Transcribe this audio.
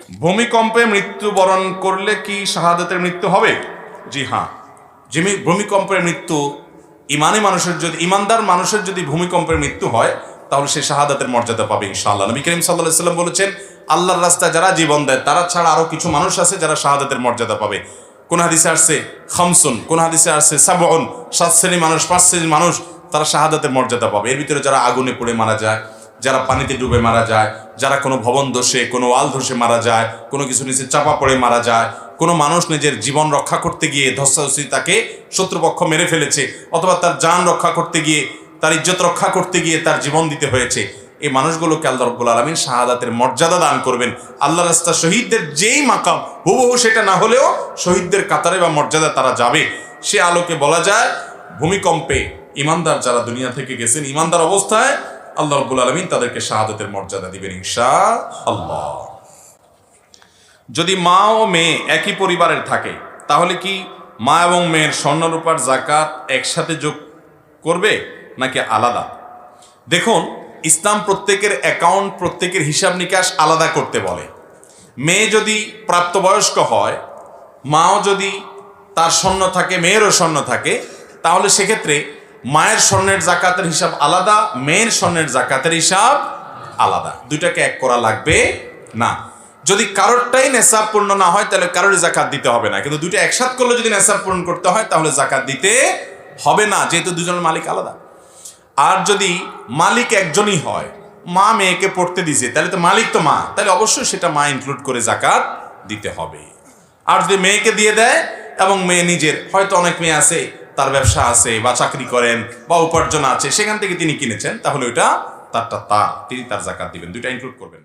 ভূমিকম্পে মৃত্যুবরণ করলে কি শাহাদাতের মৃত্যু হবে? জি হ্যাঁ, ভূমিকম্পের মৃত্যু ইমানদার মানুষের যদি ভূমিকম্পের মৃত্যু হয় তাহলে সে শাহাদাতের মর্যাদা পাবে ইনশাআল্লাহ। নবী করিম সাল্লাল্লাহু আলাইহি ওয়াসাল্লাম বলেছেন, আল্লাহর রাস্তায় যারা জীবন দেয় তারা ছাড়া আরো কিছু মানুষ আছে যারা শাহাদাতের মর্যাদা পাবে। কোন হাদিসে আসছে খামসুন, কোন হাদিসে আসছে সাবউন, 7 শ্রেণীর মানুষ, 5 শ্রেণীর মানুষ তারা শাহাদাতের মর্যাদা পাবে। এর ভিতরে যারা আগুনে পুড়ে মারা যায়, যারা পানিতে ডুবে মারা যায়, যারা কোনো ভবন ধসে, কোনো ওয়াল ধসে মারা যায়, কোনো কিছু নিচে চাপা পড়ে মারা যায়, কোনো মানুষ নিজের জীবন রক্ষা করতে গিয়ে ধস্তাধস্তি তাকে শত্রুপক্ষ মেরে ফেলেছে, অথবা তার জান রক্ষা করতে গিয়ে, তার ইজ্জত রক্ষা করতে গিয়ে তার জীবন দিতে হয়েছে, এই মানুষগুলোকে আল্লাহ রাব্বুল আলামিন শাহাদাতের মর্যাদা দান করবেন। আল্লাহ রাস্তা শহীদদের যেই মাকাম হুবহু সেটা না হলেও শহীদদের কাতারে বা মর্যাদা তারা যাবে। সে আলোকে বলা যায় ভূমিকম্পে ইমানদার যারা দুনিয়া থেকে গেছেন, ইমানদার অবস্থায় আল্লাহ রাব্বুল আলামিন তাদেরকে শাহাদাতের মর্যাদা দিবেন ইনশাআল্লাহ। যদি মা ও মেয়ে একই পরিবারের থাকে তাহলে কি মা এবং মেয়ের স্বর্ণ রূপার যাকাত একসাথে যোগ করবে নাকি আলাদা? দেখুন, ইসলাম প্রত্যেকের অ্যাকাউন্ট, প্রত্যেকের হিসাব নিকাশ আলাদা করতে বলে। মেয়ে যদি প্রাপ্তবয়স্ক হয়, মাও যদি তার স্বর্ণ থাকে, মেয়েরও স্বর্ণ থাকে, তাহলে সেক্ষেত্রে মায়ের স্বর্ণের যাকাতের হিসাব আলাদা, মেয়ের স্বর্ণের যাকাতের হিসাব আলাদা। দুইটাকে এক করা লাগবে না। যদি কারোরটাই নেশাব পূর্ণ না হয় তাহলে কারোরই যাকাত দিতে হবে না, কিন্তু দুইটা একসাথে করলে যদি নেশাব পূরণ করতে হয় তাহলে যাকাত দিতে হবে না, যেহেতু দুজনের মালিক আলাদা। আর যদি মালিক একজনই হয়, মা মেয়েকে পড়তে দিছে, তাহলে তো মালিক তো মা, তাহলে অবশ্যই সেটা মা ইনক্লুড করে যাকাত দিতে হবে। আর যদি মেয়েকে দিয়ে দেয় এবং মেয়ে নিজের, হয়তো অনেক মেয়ে আছে তার ব্যবসা আছে বা চাকরি করেন বা উপার্জন আছে, সেখান থেকে তিনি কিনেছেন, তাহলে ওইটা তিনি তার যাকাত দিবেন, দুইটা ইনক্লুড করবেন।